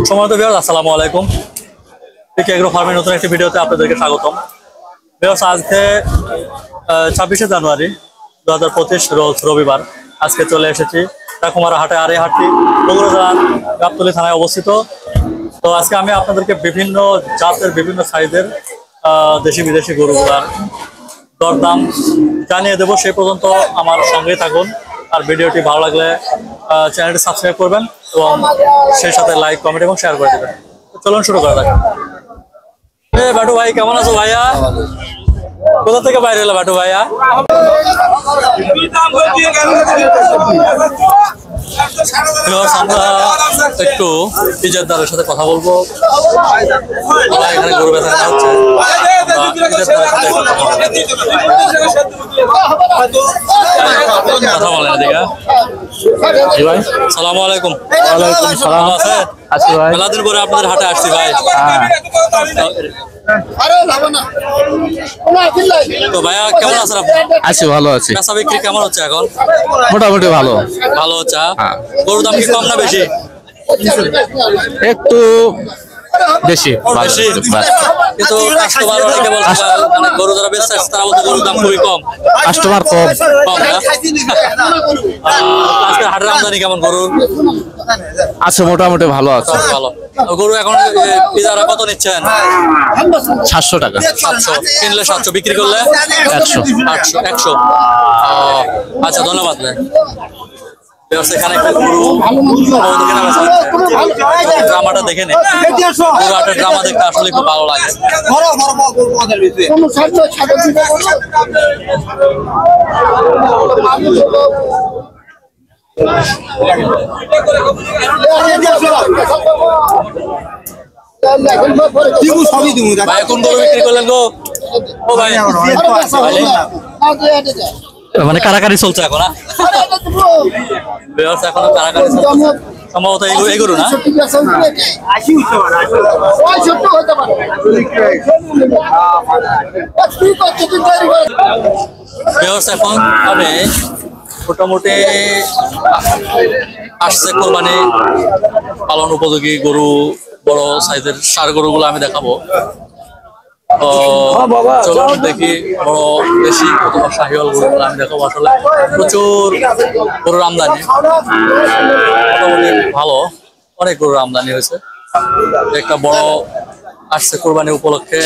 সম্মানিত ভিউয়ার্স, আসসালামু আলাইকুম। পিকে এগ্রো ফার্মের নতুন একটি ভিডিওতে আপনাদেরকে স্বাগতম। ভিউয়ার্স, আজকে 26শে জানুয়ারি 2025 রোজ রবিবার। আজকে চলে এসেছি টাকুমারা হাটে। আর এই হাটটি বগুড়া জেলার গাবতলী থানায় অবস্থিত। তো আজকে আমি আপনাদেরকে বিভিন্ন জাতের বিভিন্ন সাইজের দেশি বিদেশি গরুগুলার দরদাম জানিয়ে দেবো। সেই পর্যন্ত আমার সঙ্গেই থাকুন। আর ভিডিওটি ভালো লাগলে চ্যানেলটি সাবস্ক্রাইব করবেন এবং সেই সাথে লাইক, কমেন্ট এবং শেয়ার করে দেবেন। চলুন শুরু করা যাক। বাটু ভাই, কেমন আছো ভাইয়া? কোথা থেকে বাইরে এলো বাটু ভাইয়া? আমরা একটু ইজারদারের সাথে কথা বলবো। এখানে গরু বেচা কেনা হচ্ছে। কথা বলেন এদিকে। জি ভাই, সালামু আলাইকুম। ওয়ালাইকুম সালাম। আছে আছি ভাই। মেলাদিন পরে আপনাদের হাটে আসছি ভাই। তো ভাইয়া কেমন আছেন আপনি? আছি, ভালো আছি। বেচা বিক্রি কেমন হচ্ছে এখন? মোটামুটি ভালো ভালো হচ্ছে। গরুর দাম কি কম না বেশি? একটু বেশি বেশি, কিন্তু কাস্টমার অনেকে বলছে মানে গরু যারা বেচছে তারা বলছে গরুর দাম খুবই কম। কাস্টমার কম না? আজকে হাটের আমদানি কেমন গরুর? আছে, মোটামুটি ভালো আছে। ভালো। গরু এখন পিজারা কত নিচ্ছেন? 700 টাকা। 700 কিনলে 700, বিক্রি করলে 100। 800 100। আচ্ছা, ধন্যবাদ ভাই। এখানে একটা গরু ড্রামাটা দেখে নে। ড্রামা দেখতে আসলে খুব ভালো লাগে। ভাই কোন গরু বিক্রি করলেন গো? ও ভাই, মানে কারাকারি চলছে এখন। এখনো কারাকারি চলছে। সম্ভবত এই গরু না? এখন হবে মোটামুটি আসছে কোরবানি পালন উপযোগী গরু, বড় সাইজের ষাঁড় গরুগুলো আমি দেখাবো। চলুন দেখি বড় দেশি অথবা শাহিওয়াল গরুগুলো আমি দেখাবো। আসলে প্রচুর গরুর আমদানি, মোটামুটি ভালো, অনেক গরুর আমদানি হয়েছে। একটা বড় আসছে কোরবানি উপলক্ষে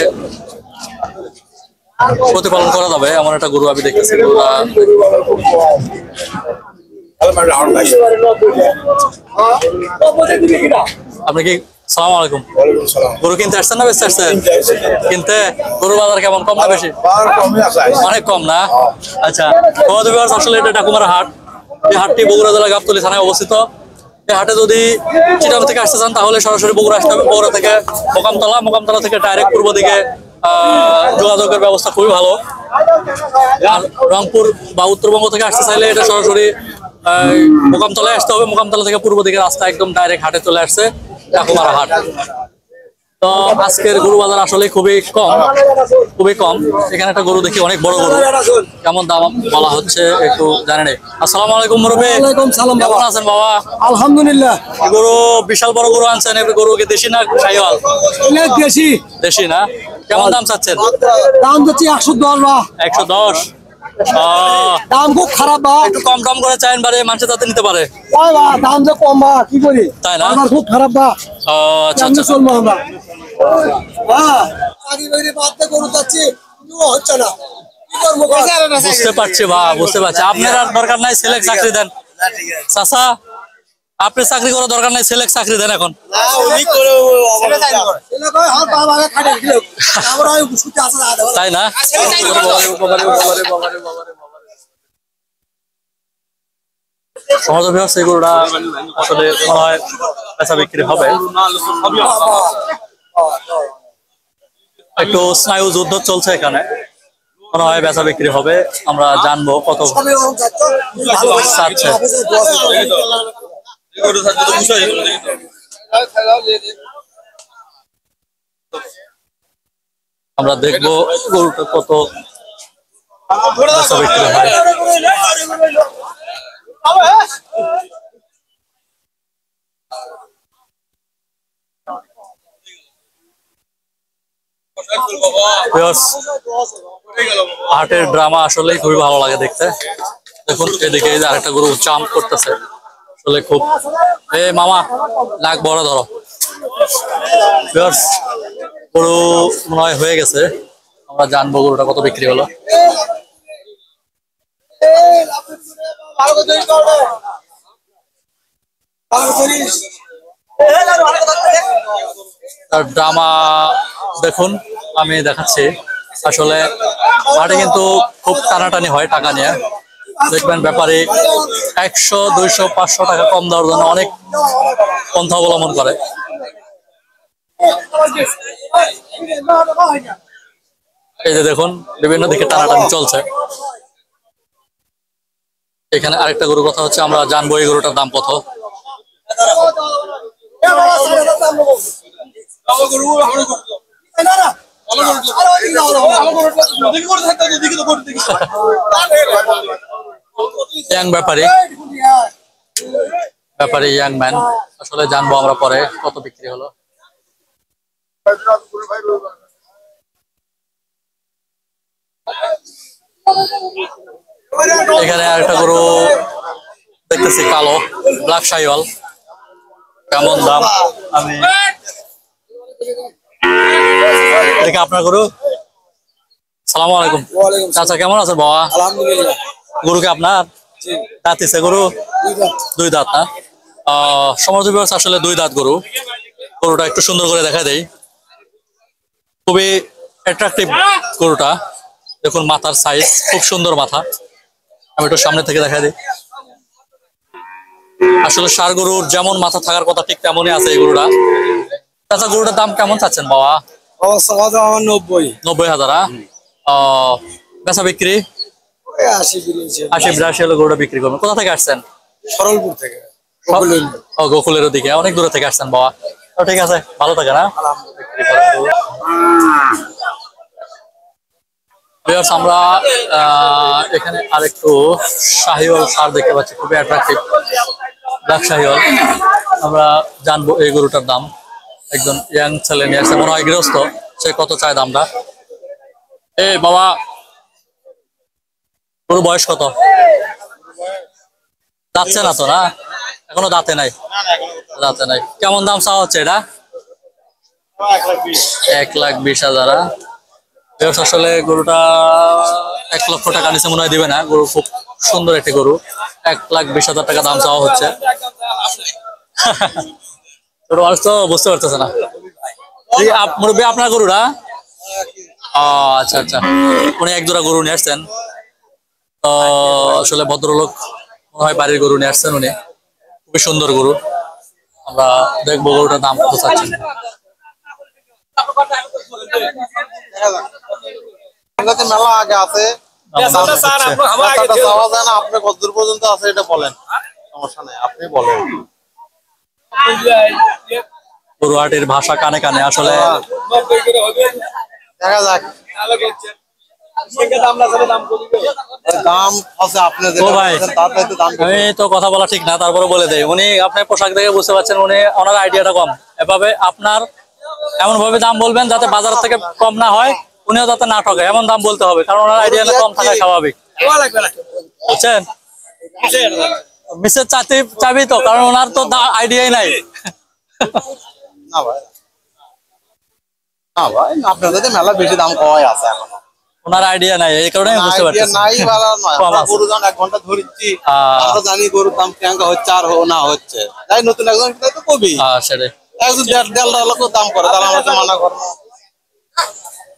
প্রতিপালন করা যাবে এমন একটা গরু আমি দেখতেছি। আপনি কি? সালাম আলাইকুম। গরু কিনতে আসছেন না বেচতে আসছেন? কিনতে। গরুর বাজার কেমন, কম না বেশি? অনেক কম না? আচ্ছা, আসলে এটা টাকুমারা হাট। এই হাটটি বগুড়া জেলা গাবতলী থানায় অবস্থিত। এই হাটে যদি চিটাগাং থেকে আসতে চান তাহলে সরাসরি বগুড়া আসতে হবে। বগুড়া থেকে মোকামতলা থেকে ডাইরেক্ট পূর্ব দিকে যোগাযোগের ব্যবস্থা খুবই ভালো। আর রংপুর বা উত্তরবঙ্গ থেকে আসতে চাইলে এটা সরাসরি মোকামতলায় আসতে হবে। মোকামতলা থেকে পূর্ব দিকে রাস্তা একদম ডাইরেক্ট হাটে চলে আসছে, টাকুমারা হাট। তো আজকের গরু বাজার আসলে খুবই কম। এখানে একটা গরু দেখি, অনেক বড় গরু। কেমন দাম বলা হচ্ছে একটু জানেন? আসসালামু আলাইকুম মুরব্বি। ওয়ালাইকুম সালাম। কেমন আছেন বাবা? আলহামদুলিল্লাহ। গরু বিশাল বড় গরু আনছেন। গরু কি দেশি না শাহিওয়াল? দেশি। দেশি না? কেমন দাম চাচ্ছেন? দাম দিচ্ছি 110 বা 110। দাম খুব খারাপ বা একটু কম করে চাইন বারে মানুষ যাতে নিতে পারে। দাম যে কম বা কি করি, তাই না? আমার খুব খারাপ বা। আচ্ছা, চলবো আমরা। গরু যাচ্ছি হচ্ছে না, বুঝতে পারছি বা বুঝতে পারছি। আপনার আর দরকার নাই, সিলেক্ট চাকরি দেন চাচা। আপনি চাকরি করার দরকার নাই, সিলেক্ট চাকরি দেন এখন। তাই না? সমাজ সেই গরুটা আসলে মনে হয় বেচা বিক্রি হবে। একটু স্নায়ু যুদ্ধ চলছে এখানে, মনে হয় বেচা বিক্রি হবে। আমরা জানবো কত চাচ্ছে। আমরা দেখবো গরুটা কত বেচা বিক্রি হয়। ভিউয়ার্স, হাটের ড্রামা আসলে খুবই ভালো লাগে দেখতে। দেখুন এদিকে এই যে আরেকটা গরু জাম্প করতেছে, আসলে খুব মামা নাক বড় ধরো। ভিউয়ার্স, গরু মনে হয় হয়ে গেছে, আমরা জানবো গরুটা কত বিক্রি হলো। তার ড্রামা দেখুন, আমি দেখাচ্ছি। আসলে হাটে কিন্তু খুব টানাটানি হয় টাকা নিয়ে। দেখবেন ব্যাপারে 100, 200, 500 টাকা কম দেওয়ার জন্য অনেক পন্থা অবলম্বন করে। এই যে দেখুন বিভিন্ন দিকে টানাটানি চলছে। এখানে আরেকটা গরুর কথা হচ্ছে, আমরা জানবো এই গরুটার দাম কত। ইয়াং ব্যাপারী ইয়াং ম্যান, আসলে জানবো আমরা পরে কত বিক্রি হলো। এখানে আরেকটা গরু দেখতেছি, কালো ব্ল্যাক শাহিওয়াল। কেমন দাম? আমি দেখি আপনার গরু। সালামু আলাইকুম চাচা, কেমন আছেন বাবা? আলহামদুলিল্লাহ। গরু কি আপনার? দাঁত দিছে গরু? 2 দাঁত না? সমাজী ব্যবস্থা আসলে 2 দাঁত গরু। গরুটা একটু সুন্দর করে দেখা দেই, খুবই অ্যাট্রাকটিভ গরুটা। দেখুন মাথার সাইজ খুব সুন্দর মাথা। আমি একটু সামনে থেকে দেখা দিই। আসলে ষাঁড় গরুর যেমন মাথা থাকার কথা ঠিক তেমনই আছে এই গরুটা। চাচা গরুটার দাম কেমন চাচ্ছেন বাবা? 90,000। বেচা বিক্রি 80-82 হলে গরুটা বিক্রি করবেন। কোথা থেকে আসছেন? সরলপুর থেকে। গোকুলের দিকে অনেক দূরে থেকে আসছেন বাবা। তো ঠিক আছে, ভালো থাকে না। আমরা এখানে আরেকটু শাহিওয়াল ষাঁড় দেখতে পাচ্ছি, খুবই অ্যাট্রাকটিভ ব্ল্যাক শাহিওয়াল। আমরা জানবো এই গরুটার দাম। একজন ইয়াং ছেলে নিয়ে আসছে, মনে হয় গৃহস্থ। সে কত চায় দামটা? বাবা, গরু বয়স কত? যাচ্ছে না তো? না এখনো দাঁতে নাই? দাঁতে নাই। কেমন দাম চাওয়া হচ্ছে এটা? 1,20,000। আসলে গরুটা 1 লক্ষ টাকা নিচে মনে হয় দিবে না। গরু খুব সুন্দর একটি গরু। 1,20,000 টাকা দাম চাওয়া হচ্ছে। ছোট মানুষ তো বুঝতে পারতেছে না। মুরব্বী, আপনার গরুটা? আচ্ছা আচ্ছা, উনি 1 জোড়া গরু নিয়ে আসছেন। তো আসলে ভদ্রলোক মনে হয় বাড়ির গরু নিয়ে আসছেন উনি। খুবই সুন্দর গরু। আমরা দেখবো গরুটার দাম কত চাচ্ছেন। মেলা আগে আছে, আপনি কতদূর পর্যন্ত আছে এটা বলেন, সমস্যা নাই, আপনি বলেন। গরুহাটির ভাষা কানে কানে আসলে দেখা যাক। দাম আছে আপনি আমি তো কথা বলা ঠিক না, তারপরে বলে দেয়। উনি আপনার পোশাক দেখে বুঝতে পারছেন উনি, ওনার আইডিয়াটা কম। এভাবে আপনার এমন ভাবে দাম বলবেন যাতে বাজার থেকে কম না হয়, উনিও যাতে না ঠকে, এমন দাম বলতে হবে। কারণ ওনার আইডিয়াটা কম থাকা স্বাভাবিক, বুঝছেন? মিসের চাবি তো, কারণ ওনার তো আইডিয়াই নাই। না ভাই, না ভাই, আপনাদের মেলা বেশি দাম কমাই আছে এখন। ওনার আইডিয়া নাই, এই কারণে আমি বুঝতে পারছি। নাই ভালো নয়, আমরা গরু যখন 1 ঘন্টা ধরেছি, আমরা জানি গরুর দাম কেঙ্কা হচ্ছে আর না হচ্ছে। তাই নতুন একজন তো কবি সেটাই, একজন 1.5 লক্ষ দাম করে, তাহলে আমরা তো মানা করবো।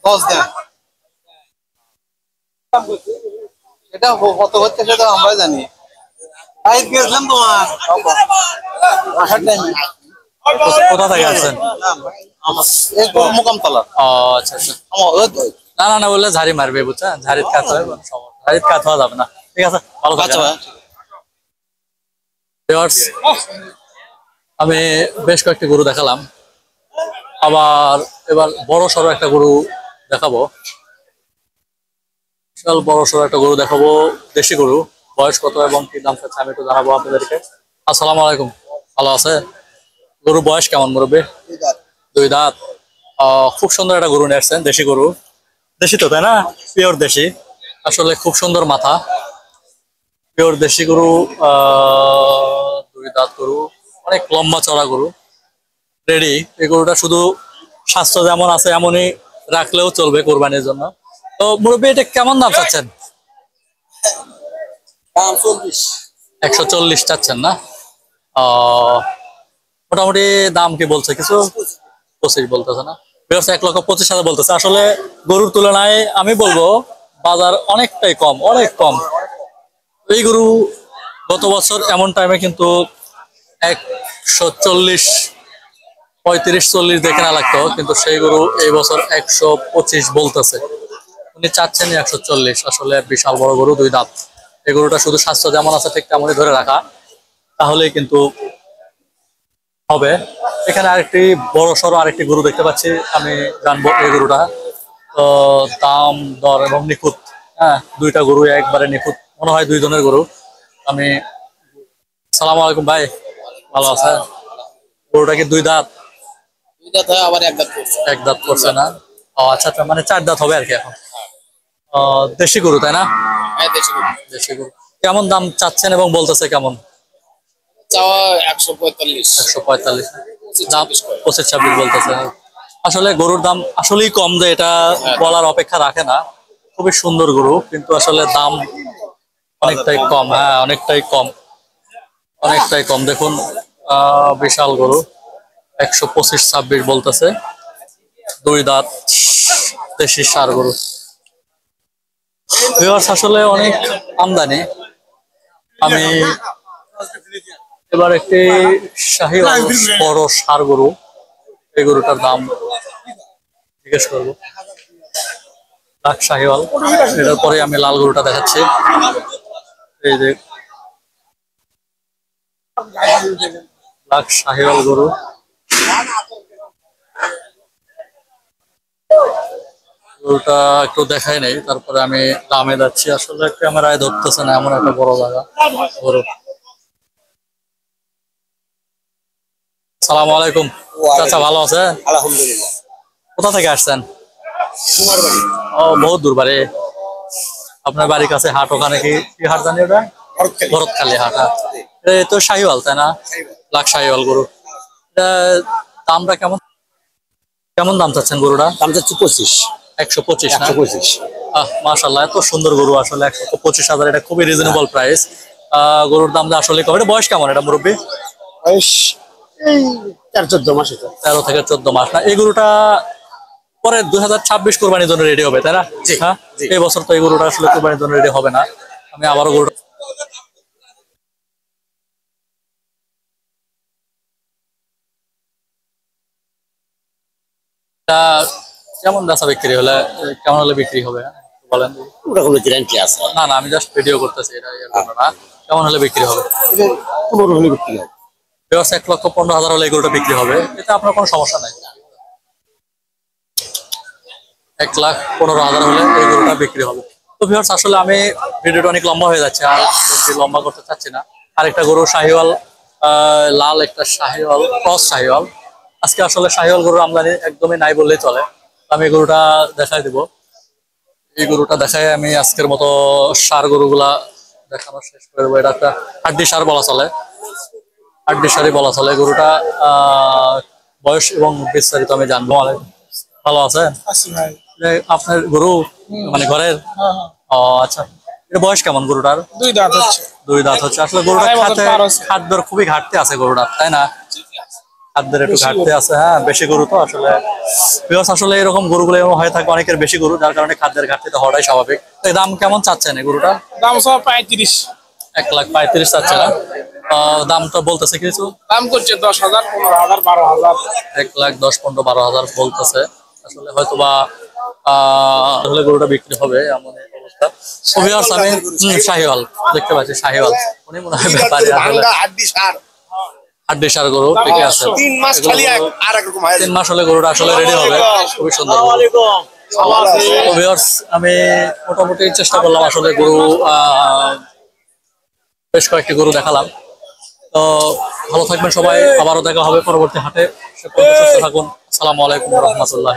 10 দেন, এটা কত হচ্ছে সেটা আমরা জানি। তাই গেছিলাম তোমার আসার টাইমে। কোথা থেকে আসছেন? মোকামতলা। আচ্ছা আচ্ছা, না না না বললে ঝাড়ি মারবে, বুঝছেন? ঝাড়ির কাজ হয়, ঝাড়ির কাজ হওয়া যাবে না। ঠিক আছে, ভালো থাকবেন। আমি বেশ কয়েকটি গরু দেখালাম, আবার এবার বড় সড়ো একটা গরু দেখাবো। বিশাল বড় সড়ো একটা গরু দেখাবো, দেশি গরু। বয়স কত এবং কি দাম চাচ্ছে আমি একটু জানাবো আপনাদেরকে। আসসালামু আলাইকুম, ভালো আছে? গরু বয়স কেমন মুরব্বী? 2 দাঁত। খুব সুন্দর একটা গরু নিয়ে আসছেন, দেশি গরু। দেশি তো তাই না? পিওর দেশি। আসলে খুব সুন্দর মাথা, পিওর দেশি গরু। দুই দাঁত গরু, অনেক লম্বা চড়া গরু, রেডি। এই গরুটা শুধু স্বাস্থ্য যেমন আছে এমনই রাখলেও চলবে কোরবানির জন্য। তো মুরব্বী, এটা কেমন দাম চাচ্ছেন? দাম 40। 140 চাচ্ছেন না? আহ মোটামুটি দাম কি বলছে কিছু? 25 বলতেছে না? 1,25,000 বলতেছে। আসলে গরুর তুলনায় আমি বলবো বাজার অনেকটাই কম, অনেক কম। এই গরু গত বছর এমন টাইমে কিন্তু 140, 35-40 দেখে না লাগতো, কিন্তু সেই গরু এই বছর 125 বলতেছে। উনি চাচ্ছেন 140। আসলে বিশাল বড় গরু, দুই দাঁত। এই গরুটা শুধু স্বাস্থ্য যেমন আছে ঠিক তেমনই ধরে রাখা, তাহলেই কিন্তু হবে। এখানে আরেকটি বড় সড়ো আরেকটি গরু দেখতে পাচ্ছি, আমি জানবো এই গরুটা তো দাম দর এবং নিখুঁত। হ্যাঁ, দুইটা গরু একবারে নিখুঁত, মনে হয় দুই জনের গরু। আমি সালাম আলাইকুম ভাই, ভালো আছে? গরুটা কি দুই দাঁত? দুই দাঁত হয়, আবার এক দাঁত করছে। এক দাঁত করছে না? ও আচ্ছা আচ্ছা, মানে 4 দাঁত হবে আর কি এখন। দেশি গরু তাই না? হ্যাঁ, দেশি গরু। দেশি গরু। কেমন দাম চাচ্ছেন এবং বলতেছে কেমন? চাওয়া 145। 145। দাম 25-26 বলতেছে। আসলে গরুর দাম আসলেই কম, যে এটা বলার অপেক্ষা রাখে না। খুবই সুন্দর গরু, কিন্তু আসলে দাম অনেকটাই কম। হ্যাঁ, অনেকটাই কম, অনেকটাই কম। দেখুন, বিশাল গরু, 125-26 বলতেছে। দুই দাঁত, দেশি ষাঁড় গরু। ভিউয়ার্স, আসলে অনেক আমদানি। আমি এবার একটি শাহিওয়াল বড় ষাঁড় গরু, এই গরুটার দাম জিজ্ঞেস করবো। ব্ল্যাক শাহিওয়াল, এটার পরে আমি লাল গরুটা দেখাচ্ছি। এই যে ব্ল্যাক শাহিওয়াল গরু, গরুটা একটু দেখাই নেই, তারপরে আমি দামে যাচ্ছি। আসলে ক্যামেরায় ধরতেছে না, এমন একটা বড় জায়গা গরু। সালাম আলাইকুম চাচা, ভালো আছে? আলহামদুলিল্লাহ। কোথা থেকে আসছেন? তোমার বাড়ি? ও, বহুত দূর বাড়ি। আপনার বাড়ির কাছে হাট, ওখানে কি কি হাট জানি ওটা? ভরতখালী হাট। এটা তো শাহিওয়াল তাই না? ব্ল্যাক শাহিওয়াল গরু। এটা দামটা কেমন, কেমন দাম চাচ্ছেন গরুটা? দাম যাচ্ছে 25। 125 না? 125। মাশাআল্লাহ, এত সুন্দর গরু। আসলে 125,000, এটা খুবই রিজনেবল প্রাইস। গরুর দাম আসলে কম। এটা বয়স কেমন এটা মুরব্বী? বয়স এই 13-14 মাস হতো। 13 থেকে 14 মাস না? এই গরুটা পরে 2026 কোরবানির জন্য রেডি হবে তাই না? হ্যাঁ, এই বছর তো এই গরুটা আসলে কোরবানির জন্য রেডি হবে না। আমি আবারও গরুটা কেমন বেচা বিক্রি হলে, কেমন হলে বিক্রি হবে বলেন? ওটা কোনো গ্যারান্টি আছে? না না, আমি জাস্ট ভিডিও করতেছি, এটা ইয়ের জন্য না। কেমন হলে বিক্রি হবে? এটা 15 হলে বিক্রি হবে। 1,15,000 হলে এই গরুটা বিক্রি হবে, এতে আপনার কোনো সমস্যা নাই। 1,15,000 হলে এই গরুটা বিক্রি হবে। তো ভিউয়ার্স, আসলে আমি ভিডিওটা অনেক লম্বা হয়ে যাচ্ছে, আর বেশি লম্বা করতে চাচ্ছি না। আরেকটা গরু শাহিওয়াল, লাল একটা শাহিওয়াল, ক্রস শাহিওয়াল। আজকে আসলে শাহিওয়াল গরুর আমদানি একদমই নাই বললেই চলে। আমি গরুটা দেখাই দিব। এই গরুটা দেখাই আমি আজকের মতো ষাঁড় গরুগুলা দেখানো শেষ করে দেবো। এটা একটা হাড্ডি ষাঁড় বলা চলে, হাড্ডি ষাঁড়ই বলা চলে। গরুটা বয়স এবং বিস্তারিত আমি জানবো। ভালো আছেন? আপনার গরু মানে ঘরের? ও আচ্ছা, এটা বয়স কেমন গরুটার? 2 দাঁত হচ্ছে। 2 দাঁত হচ্ছে। আসলে গরুটা খাদ্যের খুবই ঘাটতি আছে গরুটার, তাই না? খাদ্যের একটু ঘাটতি আছে। হ্যাঁ, বেশি গরু তো আসলে। আসলে এরকম গরুগুলো এরকম হয়ে থাকে অনেকের বেশি গরু, যার কারণে খাদ্যের ঘাটতিটা হওয়াটাই স্বাভাবিক। তো দাম কেমন চাচ্ছেন এই গরুটা? দাম সব 35। 1,35,000 চাচ্ছে না? দামটা বলতেছে কিছু? দাম করছে 10,000, 15,000, 12,000। 1,10,000, 15,000, 12,000 বলতেছে। আসলে হয়তো বা আসলে গরুটা বিক্রি হবে এমন অবস্থা। আমি শাহিওয়াল দেখতে পাচ্ছি, শাহিওয়াল। উনি মনে হয় ব্যাপারী। হাড্ডি ষাঁড় গরু, ঠিক আছে। 3 মাস খালি আর এক রকম হয়। 3 মাস হলে গরুটা আসলে রেডি হবে। খুবই সুন্দর গরু। তো ভিউয়ার্স, আমি মোটামুটি চেষ্টা করলাম আসলে গরু, বেশ কয়েকটি গরু দেখালাম। তো ভালো থাকবেন সবাই, আবারও দেখা হবে পরবর্তী হাটে। সে পর্যন্ত সুস্থ থাকুন। আসসালামু আলাইকুম রহমতুল্লাহ।